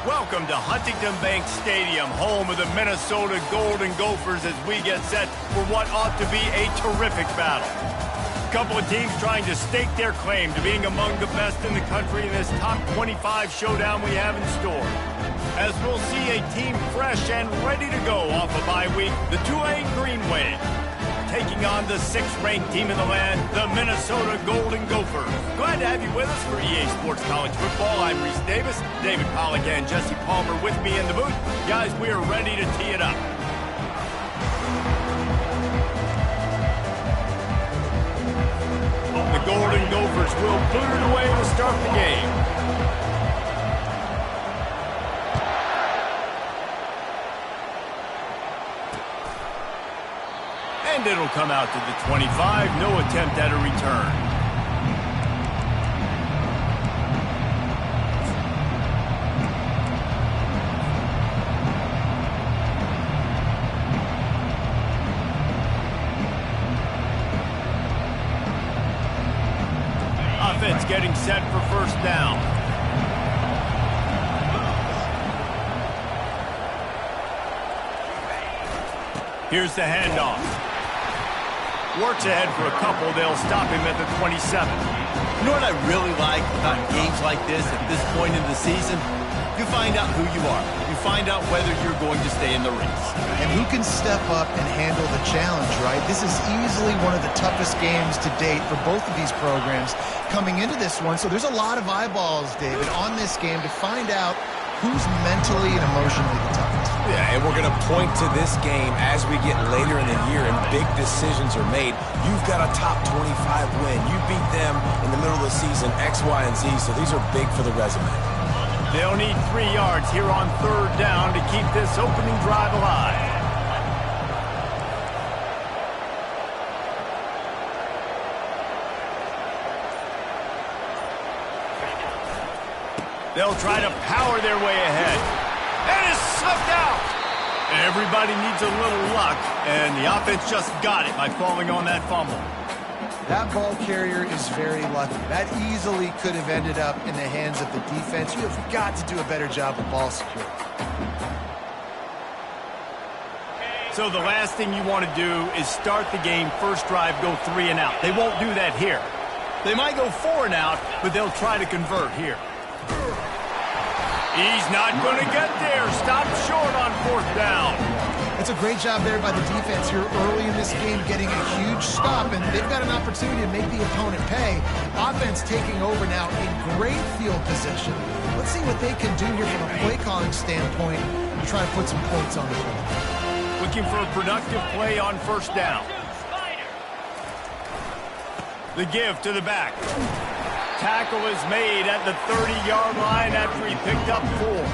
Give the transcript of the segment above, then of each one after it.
Welcome to Huntington Bank Stadium, home of the Minnesota Golden Gophers, as we get set for what ought to be a terrific battle. A couple of teams trying to stake their claim to being among the best in the country in this top 25 showdown we have in store. As we'll see a team fresh and ready to go off a bye week, the Tulane Green Wave, taking on the 6th-ranked team in the land, the Minnesota Golden Gophers. Glad to have you with us for EA Sports College Football. I'm Reese Davis, David Pollack and Jesse Palmer with me in the booth. Guys, we are ready to tee it up. The Golden Gophers will boot it away to start the game. And it'll come out to the 25. No attempt at a return. Offense getting set for first down. Here's the handoff. Works ahead for a couple. They'll stop him at the 27. You know what I really like about games like this at this point in the season? You find out who you are. You find out whether you're going to stay in the race. And who can step up and handle the challenge, right? This is easily one of the toughest games to date for both of these programs coming into this one. So there's a lot of eyeballs, David, on this game to find out who's mentally and emotionally the toughest. Yeah, and we're going to point to this game as we get later in the year and big decisions are made. You've got a top 25 win. You beat them in the middle of the season, X, Y, and Z, so these are big for the resume. They'll need 3 yards here on 3rd down to keep this opening drive alive. They'll try to power their way ahead. And it's slipped out. Everybody needs a little luck, and the offense just got it by falling on that fumble. That ball carrier is very lucky. That easily could have ended up in the hands of the defense. You have got to do a better job of ball security. So the last thing you want to do is start the game, first drive, go 3 and out. They won't do that here. They might go 4 and out, but they'll try to convert here. He's not going to get there. Stop short on 4th down. It's a great job there by the defense here early in this game, getting a huge stop, and they've got an opportunity to make the opponent pay. Offense taking over now in great field position. Let's see what they can do here from a play calling standpoint to try to put some points on the board. Looking for a productive play on 1st down. The give to the back. Tackle is made at the 30-yard line after he picked up 4.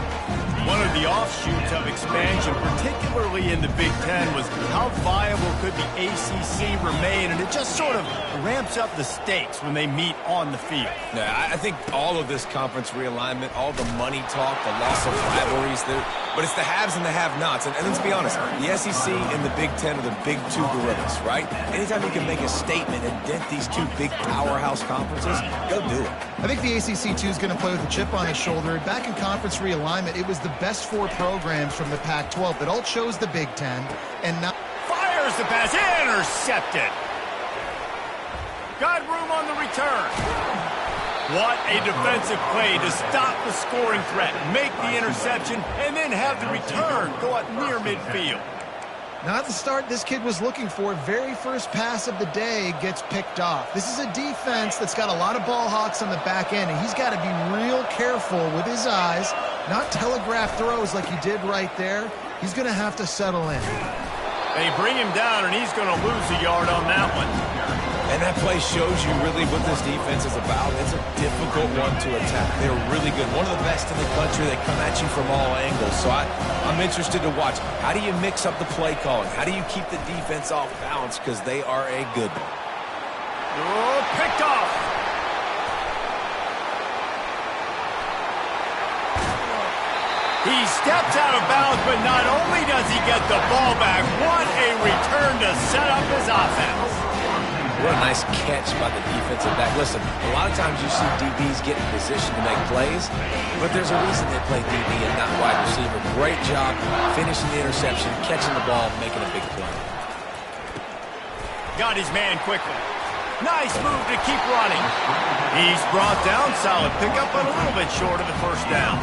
One of the offshoots of expansion, particularly in the Big Ten, was how viable could the ACC remain, and it just sort of ramps up the stakes when they meet on the field. Yeah, I think all of this conference realignment, all the money talk, the loss of rivalries, but it's the haves and the have-nots. And let's be honest, the SEC and the Big Ten are the big 2 gorillas, right? Anytime you can make a statement and dent these 2 big powerhouse conferences, go do it. I think the ACC, too, is going to play with a chip on his shoulder. Back in conference realignment, it was the best 4 programs from the Pac-12 that all chose the Big Ten. And now fires the pass, intercepted. Got room on the return. What a defensive play to stop the scoring threat, make the interception, and then have the return go up near midfield. not the start this kid was looking for. Very first pass of the day gets picked off. This is a defense that's got a lot of ball hawks on the back end, and he's got to be real careful with his eyes, not telegraph throws like he did right there. He's going to have to settle in. They bring him down, and he's going to lose a yard on that one. And that play shows you really what this defense is about. It's a difficult one to attack. They're really good. One of the best in the country. They come at you from all angles. So I'm interested to watch. How do you mix up the play calling? How do you keep the defense off balance? Because they are a good one. Oh, picked off. He steps out of bounds, but not only does he get the ball back, what a return to set up his offense. What a nice catch by the defensive back. Listen, a lot of times you see DBs get in position to make plays, but there's a reason they play DB and not wide receiver. Great job finishing the interception, catching the ball, making a big play. Got his man quickly. Nice move to keep running. He's brought down. Solid pickup, but a little bit short of the first down.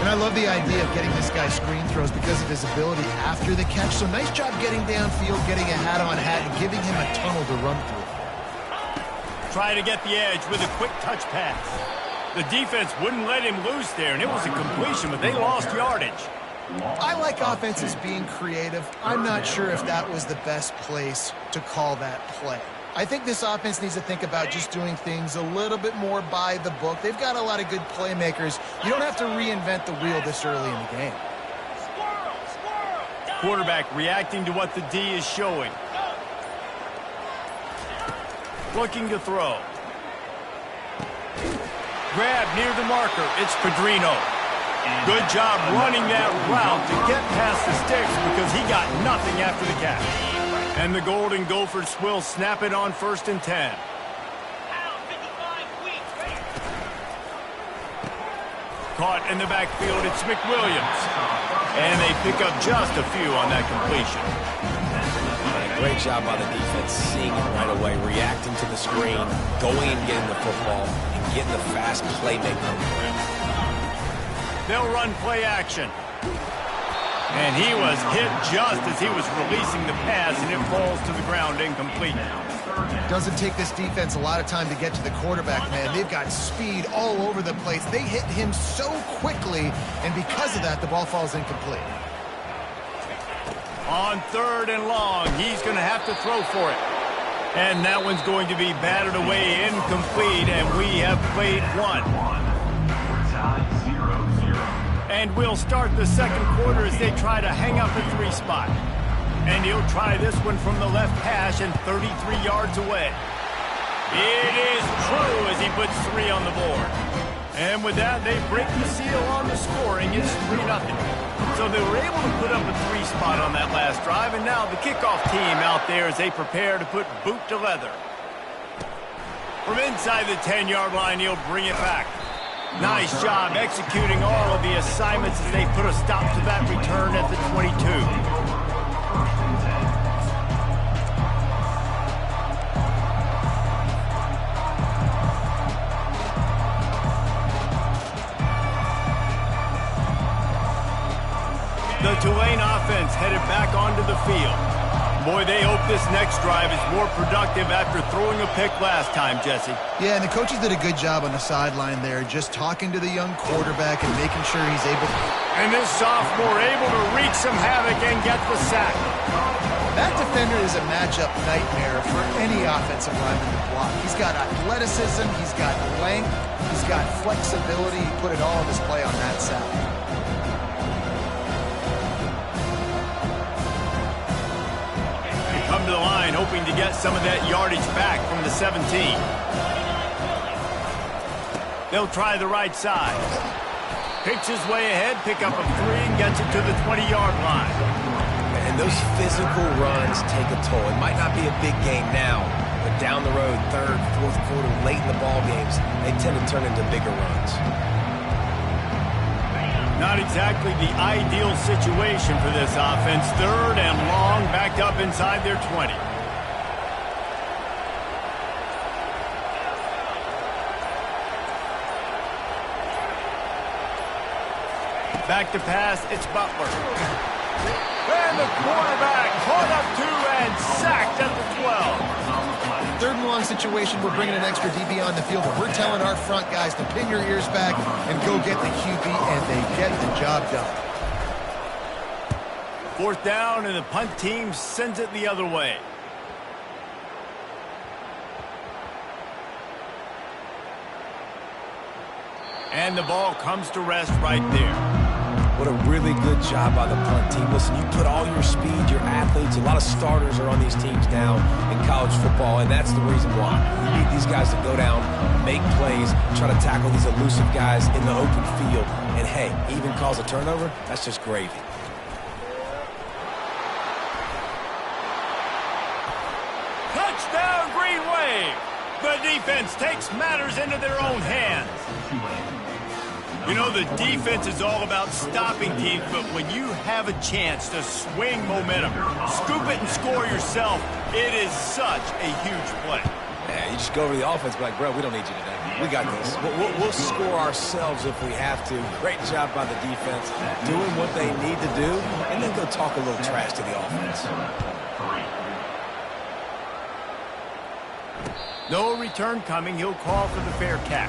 And I love the idea of getting this guy screen throws because of his ability after the catch. So nice job getting downfield, getting a hat-on-hat, and giving him a tunnel to run through. Try to get the edge with a quick touch pass. The defense wouldn't let him loose there, and it was a completion, but they lost yardage. I like offenses being creative. I'm not sure if that was the best place to call that play. I think this offense needs to think about just doing things a little bit more by the book. They've got a lot of good playmakers. You don't have to reinvent the wheel this early in the game. Quarterback reacting to what the D is showing. Looking to throw. Grab near the marker. It's Pedrino. Good job running that route to get past the sticks because he got nothing after the catch. And the Golden Gophers will snap it on 1st and 10. Caught in the backfield, it's McWilliams. And they pick up just a few on that completion. Great job by the defense, seeing it right away, reacting to the screen, going and getting the football, and getting the fast playmaker on the ground. They'll run play action. And he was hit just as he was releasing the pass, and it falls to the ground incomplete. Doesn't take this defense a lot of time to get to the quarterback, man. They've got speed all over the place. They hit him so quickly, and because of that, the ball falls incomplete. On 3rd and long, he's going to have to throw for it. And that one's going to be batted away incomplete, and we have played one. And we'll start the second quarter as they try to hang up the 3 spot. And he'll try this one from the left hash and 33 yards away. It is true as he puts 3 on the board. And with that, they break the seal on the scoring. It's 3-0. So they were able to put up a 3 spot on that last drive, and now the kickoff team out there as they prepare to put boot to leather. From inside the 10-yard line, he'll bring it back. Nice job executing all of the assignments as they put a stop to that return at the 22. The Tulane offense headed back onto the field. Boy, they hope this next drive is more productive after throwing a pick last time, Jesse. Yeah, and the coaches did a good job on the sideline there, just talking to the young quarterback and making sure he's able to... And this sophomore able to wreak some havoc and get the sack. That defender is a matchup nightmare for any offensive lineman to block. He's got athleticism, he's got length, he's got flexibility. He put it all on display on that side. Come to the line, hoping to get some of that yardage back from the 17. They'll try the right side. Picks his way ahead, pick up a 3, and gets it to the 20-yard line. And those physical runs take a toll. It might not be a big game now, but down the road, 3rd, 4th quarter, late in the ball games, they tend to turn into bigger runs. Not exactly the ideal situation for this offense. 3rd and long, backed up inside their 20. Back to pass, it's Butler. And the quarterback caught up 2 and sacked at the 12. 3rd and long situation, we're bringing an extra DB on the field, but we're telling our front guys to pin your ears back and go get the QB, and they get the job done. 4th down, and the punt team sends it the other way. And the ball comes to rest right there. What a really good job by the punt team. Listen, you put all your speed, your athletes, a lot of starters are on these teams now in college football, and that's the reason why. You need these guys to go down, make plays, try to tackle these elusive guys in the open field, and hey, even cause a turnover, that's just gravy. Touchdown, Green Wave! The defense takes matters into their own hands. You know, the defense is all about stopping teams, but when you have a chance to swing momentum, scoop it and score yourself, it is such a huge play. Yeah, you just go over to the offense and be like, bro, we don't need you today. We got this. We'll score ourselves if we have to. Great job by the defense, doing what they need to do, and then go talk a little trash to the offense. No return coming. He'll call for the fair catch.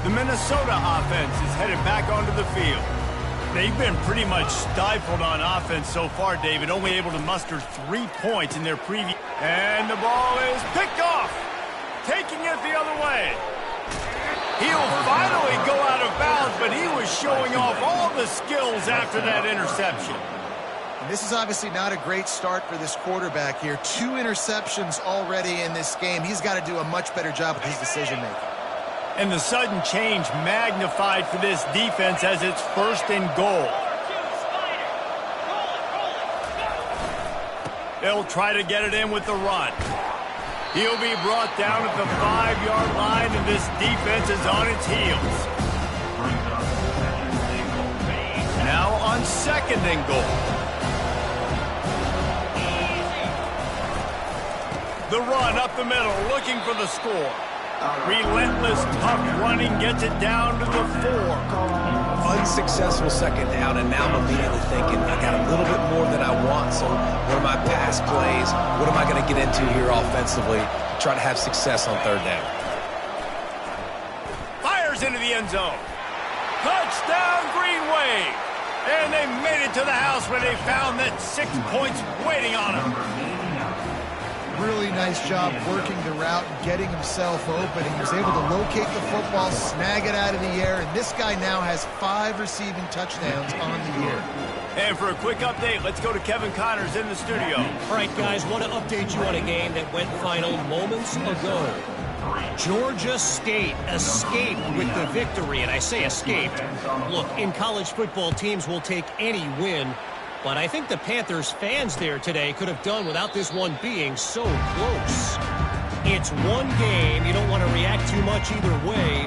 The Minnesota offense is headed back onto the field. They've been pretty much stifled on offense so far, David, only able to muster 3 points in their previous. And the ball is picked off, taking it the other way. He'll finally go out of bounds, but he was showing off all the skills after that interception. And this is obviously not a great start for this quarterback here. 2 interceptions already in this game. He's got to do a much better job with his decision-making. And the sudden change magnified for this defense as it's 1st and goal. They'll try to get it in with the run. He'll be brought down at the 5-yard line, and this defense is on its heels. Now on 2nd and goal. The run up the middle, looking for the score. Relentless, tough running gets it down to the 4. Unsuccessful 2nd down, and now I'm immediately thinking, I got a little bit more than I want, so what are my pass plays? What am I going to get into here offensively to try to have success on 3rd down? Fires into the end zone. Touchdown, Green Wave! And they made it to the house where they found that 6 points waiting on them. Really nice job working the route and getting himself open. He was able to locate the football, snag it out of the air, and this guy now has 5 receiving touchdowns on the year. And for a quick update, let's go to Kevin Connors in the studio. All right, guys, want to update you on a game that went final moments ago. Georgia State escaped with the victory, and I say escaped. Look, in college football, teams will take any win, but I think the Panthers fans there today could have done without this one being so close. It's one game. You don't want to react too much either way,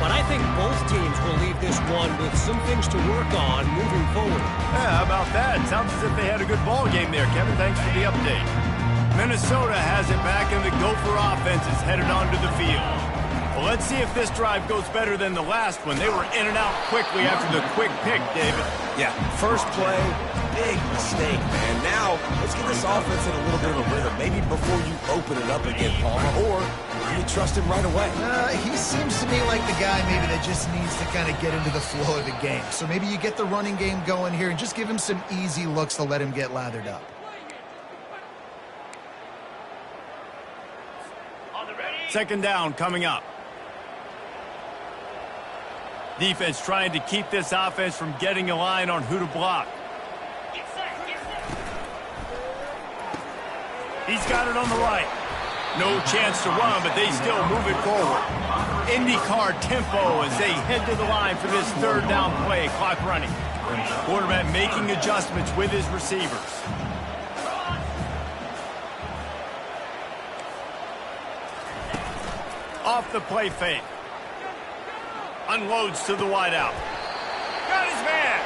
but I think both teams will leave this one with some things to work on moving forward. Yeah, how about that? Sounds as if they had a good ball game there, Kevin. Thanks for the update. Minnesota has it back, and the Gopher offense is headed onto the field. Well, let's see if this drive goes better than the last one. They were in and out quickly after the quick pick, David. Yeah, first play, big mistake, man. Now, let's get this offense in a little bit of a rhythm. Maybe before you open it up again, Palmer, or you trust him right away. He seems to me like the guy maybe that just needs to kind of get into the flow of the game. So maybe you get the running game going here and just give him some easy looks to let him get lathered up. 2nd down coming up. Defense trying to keep this offense from getting a line on who to block. He's got it on the right. No chance to run, but they still move it forward. IndyCar tempo as they head to the line for this 3rd down play. Clock running. Quarterback making adjustments with his receivers. Off the play fake. Unloads to the wideout. Got his man.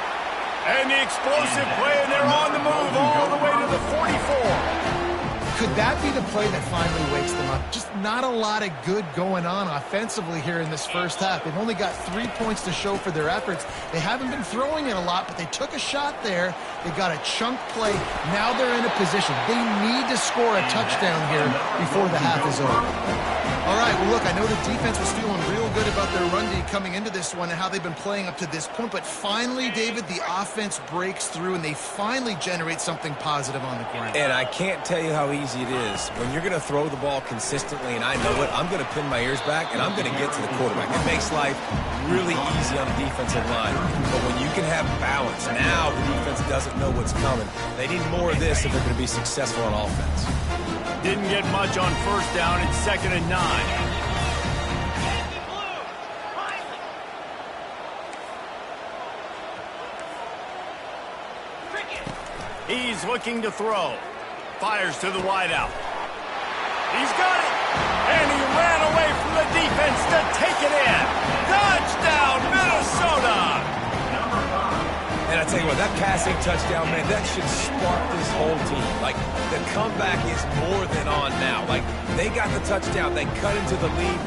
And the explosive play, and they're on the move all the way to the 44. Could that be the play that finally wakes them up? Just not a lot of good going on offensively here in this first half. They've only got 3 points to show for their efforts. They haven't been throwing it a lot, but they took a shot there. They got a chunk play. Now they're in a position. They need to score a touchdown here before the half is over. All right, well, look, I know the defense was feeling real good about their run D coming into this one and how they've been playing up to this point, but finally, David, the offense breaks through and they finally generate something positive on the ground. And I can't tell you how easy it is. When you're going to throw the ball consistently, and I know it, I'm going to pin my ears back, and I'm going to get to the quarterback. It makes life really easy on the defensive line. But when you can have balance, now the defense doesn't know what's coming. They need more of this if they're going to be successful on offense. Didn't get much on 1st down. It's 2nd and 9. He's looking to throw. Fires to the wideout. He's got it. And he ran away from the defense to take it in. Touchdown, Minnesota! And I tell you what, that passing touchdown, man, that should spark this whole team. Like, the comeback is more than on now. Like, they got the touchdown. They cut into the lead.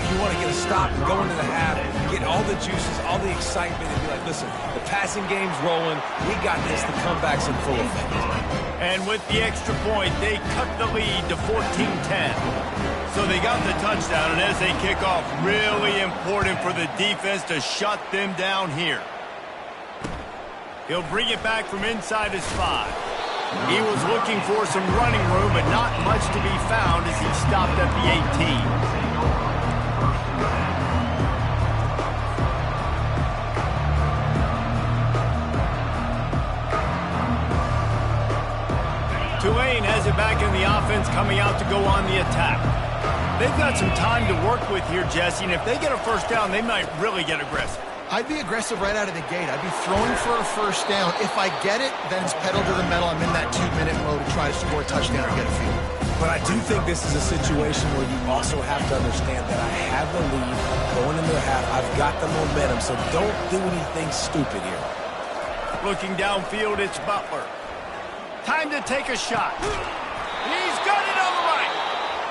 You want to get a stop and go into the half, get all the juices, all the excitement, and be like, listen, the passing game's rolling. We got this. The comeback's in full effect. And with the extra point, they cut the lead to 14-10. So they got the touchdown, and as they kick off, really important for the defense to shut them down here. He'll bring it back from inside his 5. He was looking for some running room, but not much to be found as he stopped at the 18. Tulane has it back in the offense, coming out to go on the attack. They've got some time to work with here, Jesse, and if they get a first down, they might really get aggressive. I'd be aggressive right out of the gate. I'd be throwing for a first down. If I get it, then it's pedal to the metal. I'm in that 2-minute mode to try to score a touchdown or get a field. But I do think this is a situation where you also have to understand that I have the lead going into the half. I've got the momentum, so don't do anything stupid here. Looking downfield, it's Butler. Time to take a shot. He's got it on the right.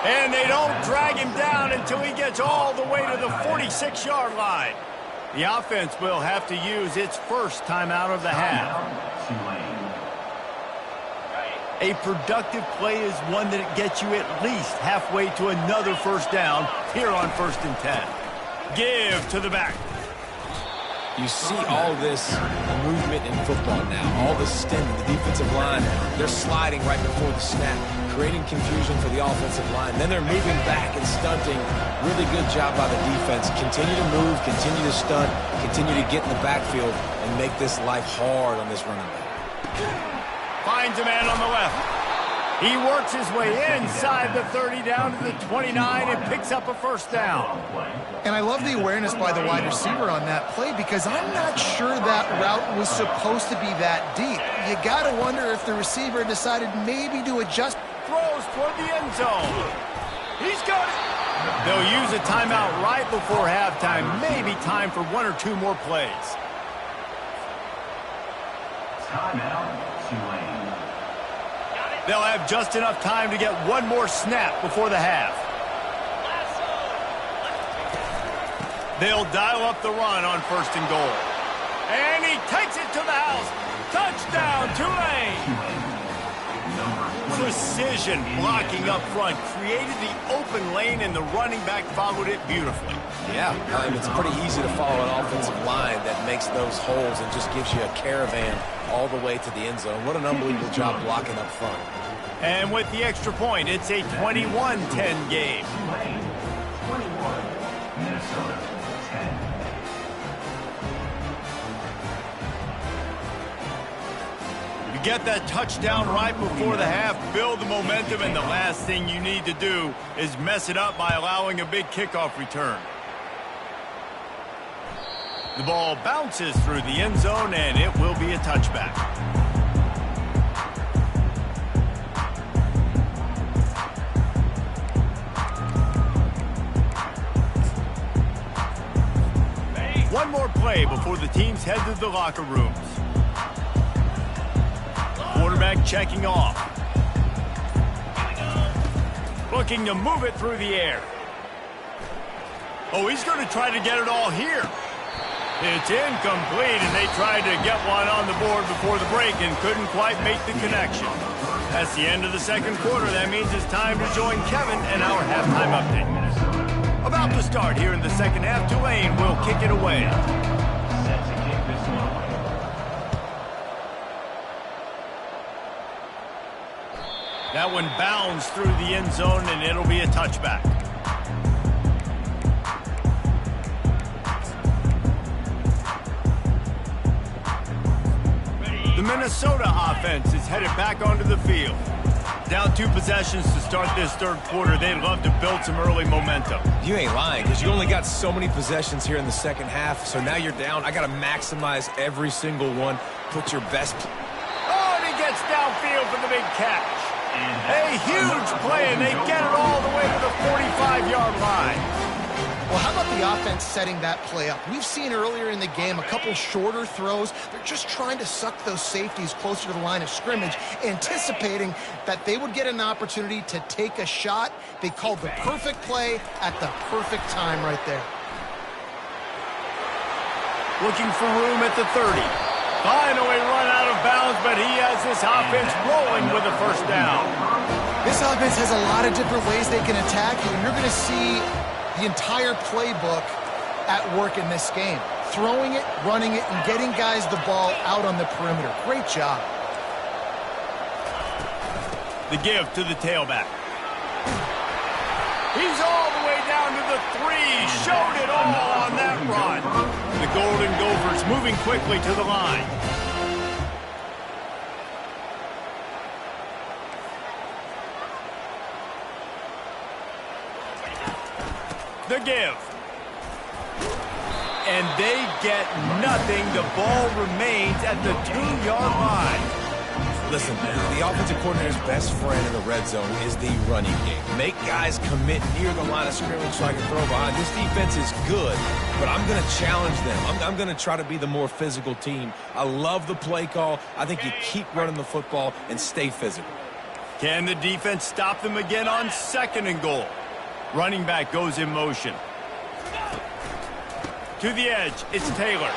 And they don't drag him down until he gets all the way to the 46-yard line. The offense will have to use its first timeout of the half. A productive play is one that gets you at least halfway to another first down here on 1st and 10. Give to the back. You see all this movement in football now, all the stemming, the defensive line, they're sliding right before the snap, creating confusion for the offensive line. Then they're moving back and stunting. Really good job by the defense. Continue to move, continue to stunt, continue to get in the backfield and make this life hard on this running back. Finds a man on the left. He works his way inside the 30 down to the 29 and picks up a first down. And I love the awareness by the wide receiver on that play because I'm not sure that route was supposed to be that deep. You got to wonder if the receiver decided maybe to adjust. Throws toward the end zone. He's got it. They'll use a timeout right before halftime. Maybe time for 1 or 2 more plays. Timeout, Tulane. They'll have just enough time to get 1 more snap before the half. They'll dial up the run on 1st and goal. And he takes it to the house. Touchdown, Tulane! Precision blocking up front created the open lane, and the running back followed it beautifully. Yeah, it's pretty easy to follow an offensive line that makes those holes and just gives you a caravan all the way to the end zone. What an unbelievable job blocking up front. And with the extra point, it's a 21-10 game. 21, Minnesota 10. You get that touchdown right before the half, build the momentum, and the last thing you need to do is mess it up by allowing a big kickoff return. The ball bounces through the end zone, and it will be a touchback. One more play before the teams head to the locker rooms. Quarterback checking off. Looking to move it through the air. Oh, he's going to try to get it all here. It's incomplete, and they tried to get one on the board before the break and couldn't quite make the connection. That's the end of the second quarter. That means it's time to join Kevin and our halftime update. About to start here in the second half. Tulane will kick it away. Set to kick this one away. That one bounds through the end zone, and it'll be a touchback. The Minnesota offense is headed back onto the field. Down 2 possessions to start this third quarter. They'd love to build some early momentum. You ain't lying, because you only got so many possessions here in the second half, so now you're down. I got to maximize every single one. Put your best... Oh, and he gets down downfield for the big catch. A huge play, and they get it all the way to the 45-yard line. Well, how about the offense setting that play up? We've seen earlier in the game a couple shorter throws. They're just trying to suck those safeties closer to the line of scrimmage, anticipating that they would get an opportunity to take a shot. They called the perfect play at the perfect time right there. Looking for room at the 30. Finally run out of bounds, but he has this offense rolling with a first down. This offense has a lot of different ways they can attack you, and you're going to see the entire playbook at work in this game. Throwing it, running it, and getting guys the ball out on the perimeter. Great job. The give to the tailback. He's all the way down to the 3. Showed it all on that run. The Golden Gophers moving quickly to the line. The give. And they get nothing. The ball remains at the 2-yard line. Listen, the offensive coordinator's best friend in the red zone is the running game. Make guys commit near the line of scrimmage so I can throw behind. This defense is good, but I'm going to challenge them. I'm going to try to be the more physical team. I love the play call. I think you keep running the football and stay physical. Can the defense stop them again on 2nd and goal? Running back goes in motion. To the edge, it's Taylor.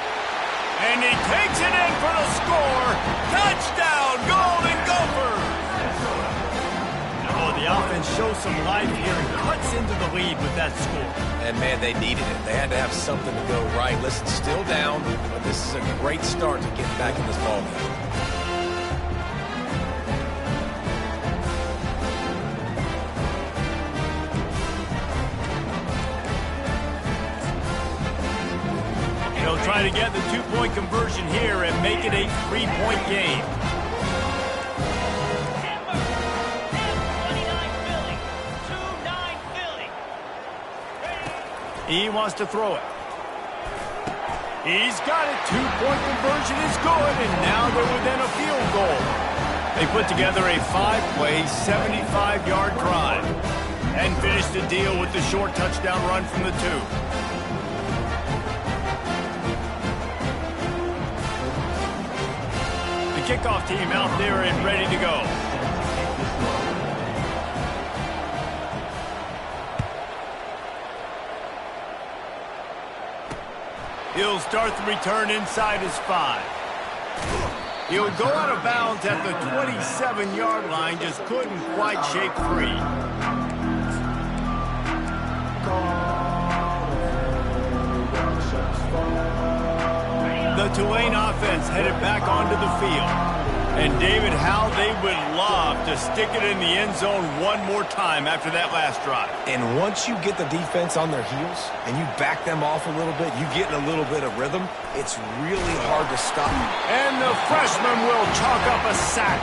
And he takes it in for the score. Touchdown, Golden Gophers! Oh, the offense shows some life here and cuts into the lead with that score. And, man, they needed it. They had to have something to go right. Listen, still down, but this is a great start to getting back in this ballgame. They'll try to get the 2-point conversion here and make it a 3-point game. He wants to throw it. He's got it. 2-point conversion is good, and now they're within a field goal. They put together a 5-play, 75-yard drive and finished the deal with the short touchdown run from the 2. Kickoff team out there and ready to go. He'll start the return inside his 5. He'll go out of bounds at the 27-yard line, just couldn't quite shake free. The Tulane offense headed back onto the field. And David, how they would love to stick it in the end zone one more time after that last drive. And once you get the defense on their heels and you back them off a little bit, you get in a little bit of rhythm, it's really hard to stop. And the freshman will chalk up a sack.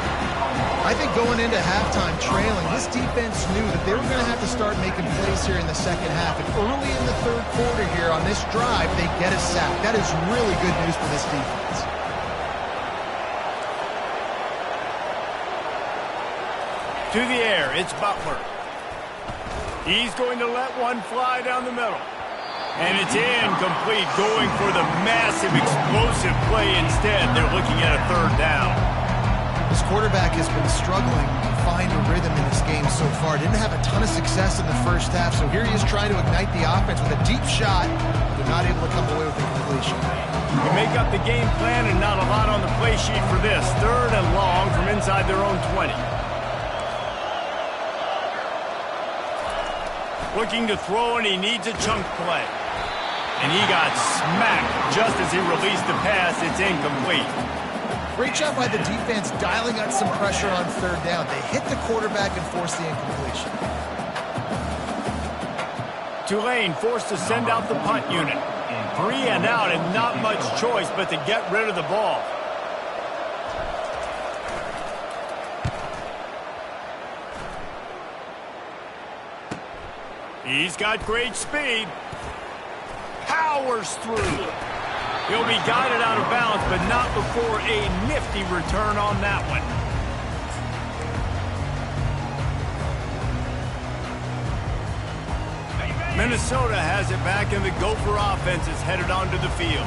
I think going into halftime trailing, this defense knew that they were going to have to start making plays here in the second half. And early in the 3rd quarter here on this drive, they get a sack. That is really good news for this defense. To the air, it's Butler. He's going to let one fly down the middle. And it's incomplete, going for the massive, explosive play instead. They're looking at a 3rd down. This quarterback has been struggling to find a rhythm in this game so far. Didn't have a ton of success in the first half, so here he is trying to ignite the offense with a deep shot. They're not able to come away with the completion. You make up the game plan and not a lot on the play sheet for this. 3rd and long from inside their own 20. Looking to throw, and he needs a chunk play. And he got smacked just as he released the pass. It's incomplete. Great job by the defense dialing up some pressure on 3rd down. They hit the quarterback and forced the incompletion. Tulane forced to send out the punt unit. 3 and out, and not much choice but to get rid of the ball. He's got great speed. Powers through. He'll be guided out of bounds, but not before a nifty return on that one. Minnesota has it back, and the Gopher offense is headed onto the field.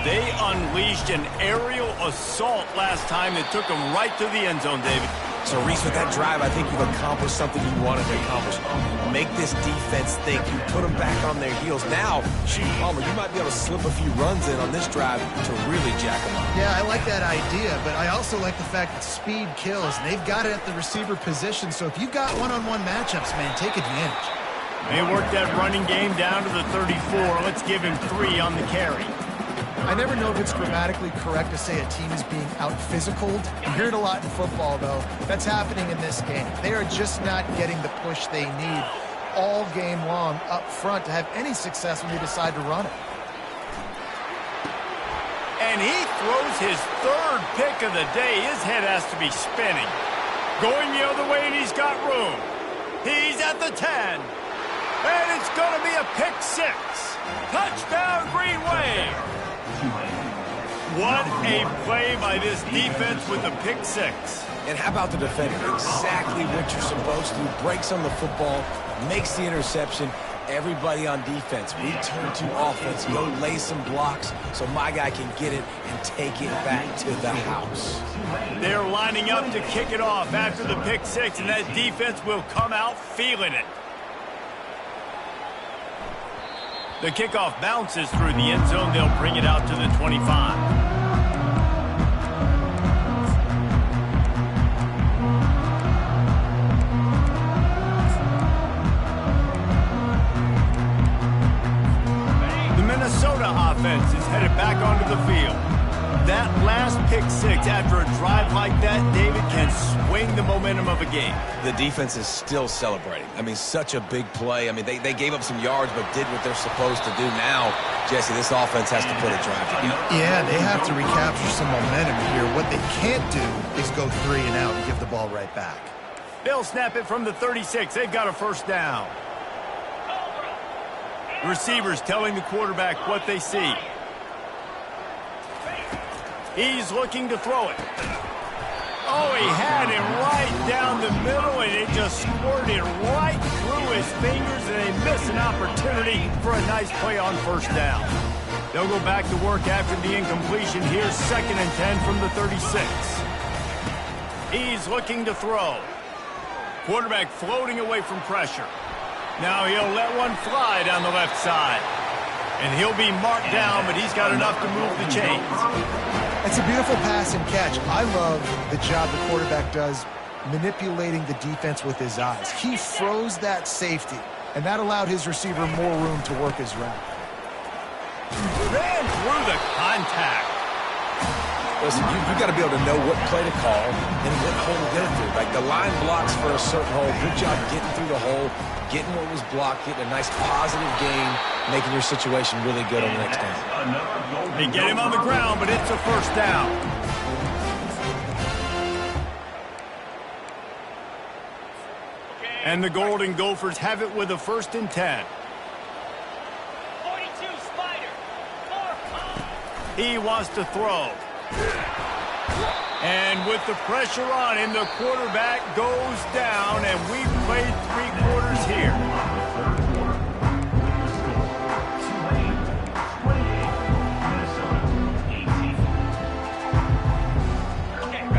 They unleashed an aerial assault last time that took them right to the end zone, David. So, Reese, with that drive, I think you've accomplished something you wanted to accomplish. Make this defense think. You put them back on their heels. Now, shoot, Palmer, you might be able to slip a few runs in on this drive to really jack them up. Yeah, I like that idea, but I also like the fact that speed kills. And they've got it at the receiver position, so if you've got one-on-one matchups, man, take advantage. They work that running game down to the 34. Let's give him 3 on the carry. I never know if it's grammatically correct to say a team is being out-physicaled. You hear it a lot in football, though. That's happening in this game. They are just not getting the push they need all game long up front to have any success when they decide to run it. And he throws his 3rd pick of the day. His head has to be spinning. Going the other way, and he's got room. He's at the 10. And it's going to be a pick 6. Touchdown, Green Wave. What a play by this defense with the pick 6. And how about the defender? Exactly what you're supposed to. Breaks on the football, makes the interception. Everybody on defense, return to offense, go lay some blocks so my guy can get it and take it back to the house. They're lining up to kick it off after the pick 6, and that defense will come out feeling it. The kickoff bounces through the end zone. They'll bring it out to the 25. The Minnesota offense is headed back onto the field. That last pick 6 after a drive like that, David, can swing the momentum of a game. The defense is still celebrating. I mean, such a big play. I mean, they gave up some yards but did what they're supposed to do. Now, Jesse, this offense has to put a drive together. Yeah, they have to recapture some momentum here. What they can't do is go 3 and out and give the ball right back. They'll snap it from the 36. They've got a first down. Receivers telling the quarterback what they see. He's looking to throw it. Oh, he had it right down the middle, and it just squirted right through his fingers, and they miss an opportunity for a nice play on first down. They'll go back to work after the incompletion. Here's 2nd and 10 from the 36. He's looking to throw. Quarterback floating away from pressure. Now he'll let one fly down the left side. And he'll be marked down, but he's got enough to move the chains. It's a beautiful pass and catch. I love the job the quarterback does manipulating the defense with his eyes. He froze that safety, and that allowed his receiver more room to work his route. Ran through the contact. Listen, you got to be able to know what play to call and what hole to get it through. Like the line blocks for a certain hole. Good job getting through the hole, getting what was blocked, getting a nice positive gain, making your situation really good on the next down. They get him on the ground, but it's a first down. And the Golden Gophers have it with a 1st and 10. 42 Spider. 4. He wants to throw. And with the pressure on him, the quarterback goes down, and we've played 3 quarters here.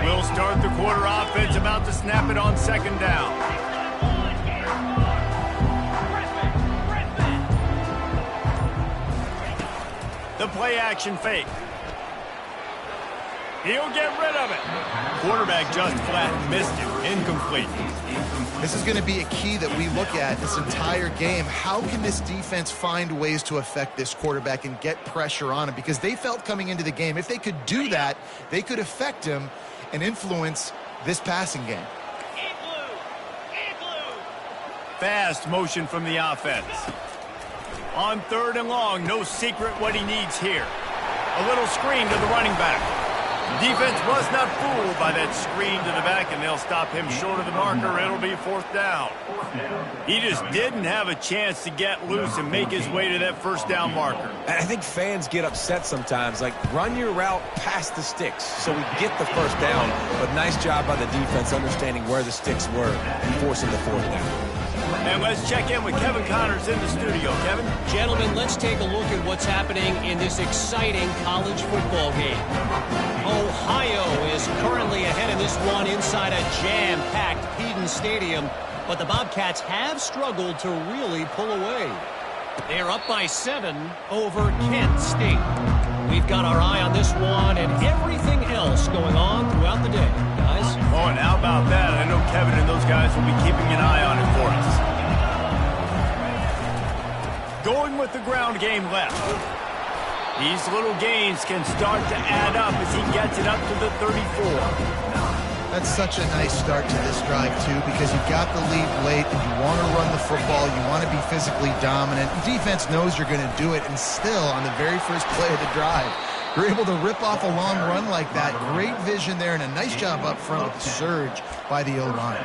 We'll start the quarter offense, about to snap it on 2nd down. The play action fake. He'll get rid of it. Quarterback just flat missed it. Incomplete. This is going to be a key that we look at this entire game. How can this defense find ways to affect this quarterback and get pressure on him? Because they felt coming into the game, if they could do that, they could affect him and influence this passing game. Fast motion from the offense. On 3rd and long, no secret what he needs here. A little screen to the running back. Defense was not fooled by that screen to the back, and they'll stop him short of the marker. It'll be 4th down. He just didn't have a chance to get loose and make his way to that first down marker. I think fans get upset sometimes. Like, run your route past the sticks so we get the first down. But nice job by the defense understanding where the sticks were and forcing the 4th down. And let's check in with Kevin Connors in the studio. Kevin? Gentlemen, let's take a look at what's happening in this exciting college football game. Ohio is currently ahead in this one inside a jam-packed Eden Stadium, but the Bobcats have struggled to really pull away. They're up by 7 over Kent State. We've got our eye on this one and everything else going on throughout the day, guys. Oh, and how about that? I know Kevin and those guys will be keeping an eye on it for us. Going with the ground game left. These little gains can start to add up as he gets it up to the 34. That's such a nice start to this drive, too, because you've got the lead late and you want to run the football. You want to be physically dominant. The defense knows you're going to do it, and still, on the very first play of the drive, you're able to rip off a long run like that. Great vision there, and a nice job up front with the surge by the O-line.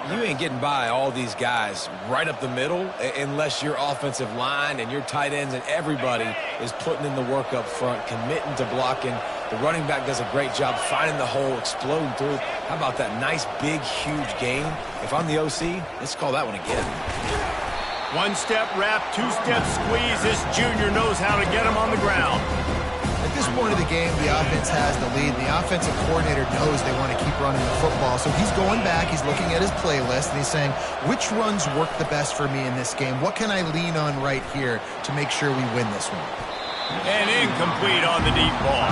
You ain't getting by all these guys right up the middle unless your offensive line and your tight ends and everybody is putting in the work up front, committing to blocking. The running back does a great job finding the hole, exploding through. How about that nice, big, huge gain? If I'm the OC, let's call that one again. One-step wrap, two-step squeeze. This junior knows how to get him on the ground. At this point of the game, the offense has the lead. The offensive coordinator knows they want to keep running the football. So he's going back, he's looking at his playlist, and he's saying, which runs work the best for me in this game? What can I lean on right here to make sure we win this one? And incomplete on the deep ball.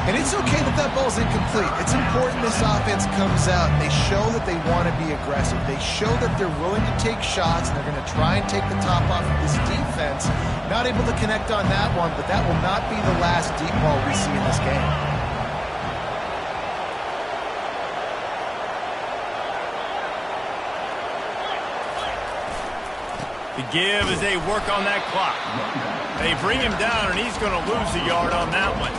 And it's okay that that ball's incomplete. It's important this offense comes out and they show that they want to be aggressive. They show that they're willing to take shots and they're going to try and take the top off of this defense. Not able to connect on that one, but that will not be the last deep ball we see in this game. The give as they work on that clock. They bring him down, and he's going to lose a yard on that one.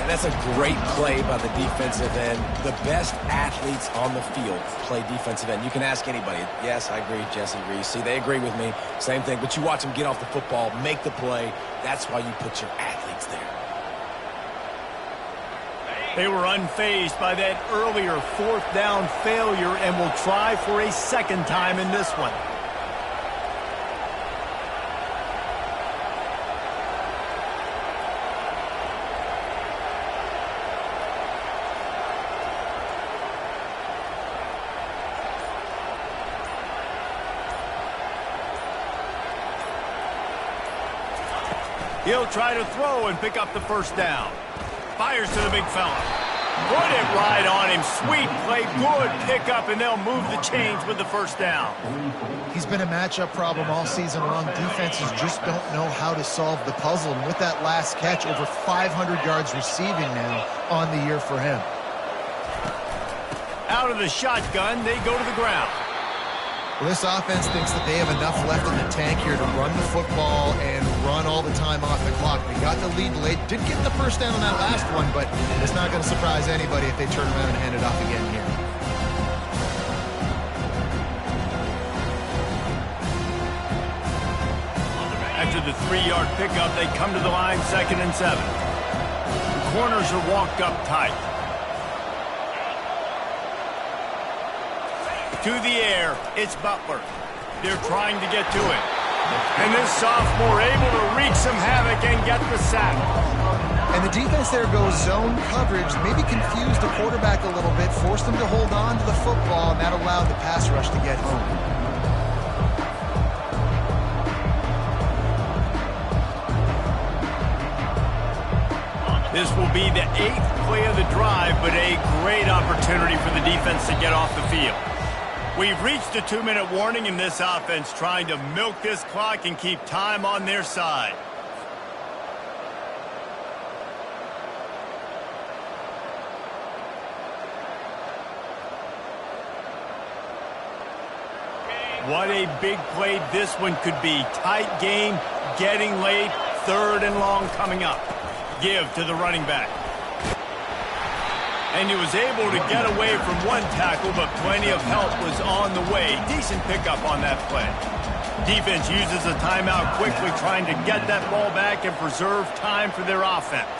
And that's a great play by the defensive end. The best athletes on the field play defensive end. You can ask anybody. Yes, I agree. Jesse agrees. See, they agree with me. Same thing. But you watch them get off the football, make the play. That's why you put your athletes there. They were unfazed by that earlier fourth down failure and will try for a second time in this one. He'll try to throw and pick up the first down. Fires to the big fella. Put it right on him. Sweet play, good pickup, and they'll move the chains with the first down. He's been a matchup problem all season long. Defenses just don't know how to solve the puzzle. And with that last catch, over 500 yards receiving now on the year for him. Out of the shotgun, they go to the ground. Well, this offense thinks that they have enough left in the tank here to run the football and run all the time off the clock. They got the lead late, did get the first down on that last one, but it's not going to surprise anybody if they turn around and hand it off again here. After the 3-yard pickup, they come to the line 2nd and 7. The corners are walked up tight. To the air, it's Butler. They're trying to get to it. And this sophomore able to wreak some havoc and get the sack. And the defense there goes zone coverage, maybe confused the quarterback a little bit, forced him to hold on to the football, and that allowed the pass rush to get home. This will be the 8th play of the drive, but a great opportunity for the defense to get off the field. We've reached a 2-minute warning in this offense, trying to milk this clock and keep time on their side. What a big play this one could be. Tight game, getting late, 3rd and long coming up. Give to the running back. And he was able to get away from one tackle, but plenty of help was on the way. Decent pickup on that play. Defense uses a timeout quickly, trying to get that ball back and preserve time for their offense.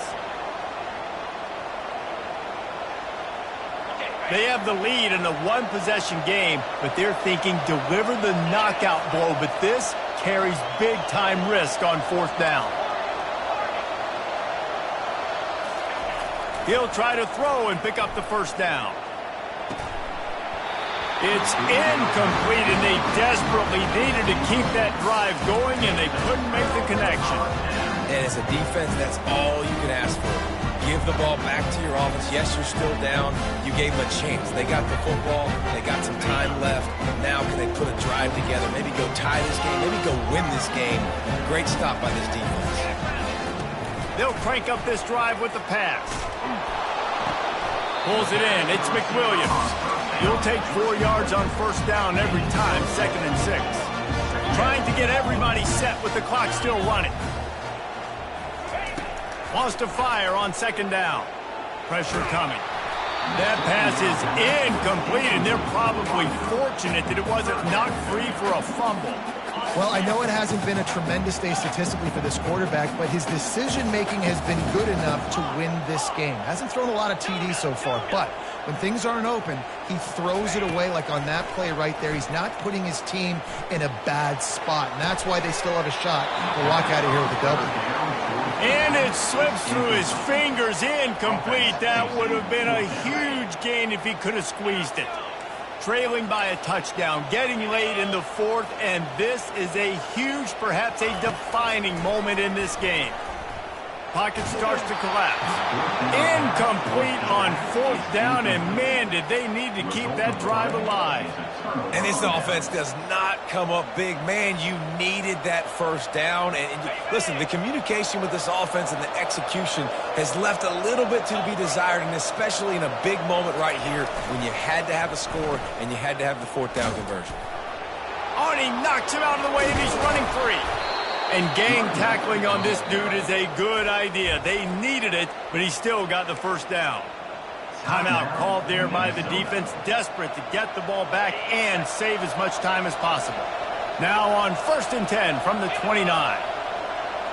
They have the lead in a one-possession game, but they're thinking deliver the knockout blow, but this carries big-time risk on fourth down. He'll try to throw and pick up the first down. It's incomplete, and they desperately needed to keep that drive going, and they couldn't make the connection. And as a defense, that's all you can ask for. Give the ball back to your offense. Yes, you're still down. You gave them a chance. They got the football. They got some time left. Now can they put a drive together? Maybe go tie this game. Maybe go win this game. Great stop by this defense. They'll crank up this drive with the pass. Pulls it in. It's McWilliams. He'll take 4 yards on first down every time, 2nd and 6. Trying to get everybody set with the clock still running. Wants to fire on 2nd down. Pressure coming. That pass is incomplete, and they're probably fortunate that it wasn't knocked free for a fumble. Well, I know it hasn't been a tremendous day statistically for this quarterback, but his decision-making has been good enough to win this game. Hasn't thrown a lot of TDs so far, but when things aren't open, he throws it away like on that play right there. He's not putting his team in a bad spot, and that's why they still have a shot to walk out of here with a W. And it slips through his fingers, incomplete. That would have been a huge gain if he could have squeezed it. Trailing by a touchdown, getting late in the fourth, and this is a huge, perhaps a defining moment in this game. Pocket starts to collapse. Incomplete on 4th down, and man, did they need to keep that drive alive. And this offense does not come up big. Man, you needed that first down. And listen, the communication with this offense and the execution has left a little bit to be desired, and especially in a big moment right here when you had to have a score and you had to have the 4th down conversion. Oh, and he knocks him out of the way, and he's running free. And gang tackling on this dude is a good idea. They needed it, but he still got the first down. Timeout called there by the defense, desperate to get the ball back and save as much time as possible. Now on 1st and 10 from the 29.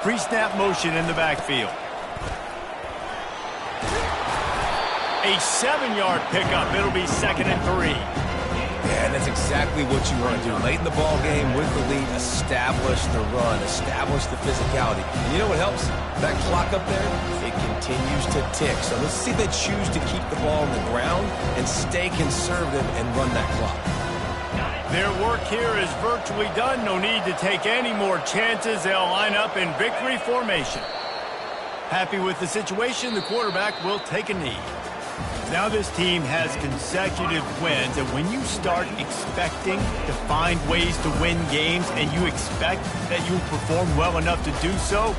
Pre-snap motion in the backfield. A 7-yard pickup. It'll be 2nd and 3. Yeah, and that's exactly what you want to do. Late in the ball game with the lead, establish the run, establish the physicality. And you know what helps? That clock up there, it continues to tick. So let's see if they choose to keep the ball on the ground and stay conservative and run that clock. Their work here is virtually done. No need to take any more chances. They'll line up in victory formation. Happy with the situation, the quarterback will take a knee. Now this team has consecutive wins, and when you start expecting to find ways to win games and you expect that you perform well enough to do so,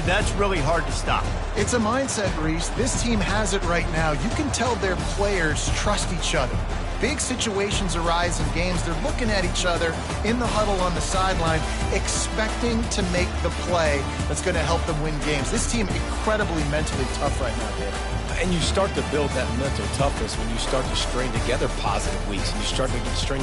that's really hard to stop. It's a mindset, Reese. This team has it right now. You can tell their players trust each other. Big situations arise in games. They're looking at each other in the huddle on the sideline, expecting to make the play that's going to help them win games. This team incredibly mentally tough right now, Dave. And you start to build that mental toughness when you start to string together positive weeks. And you start to string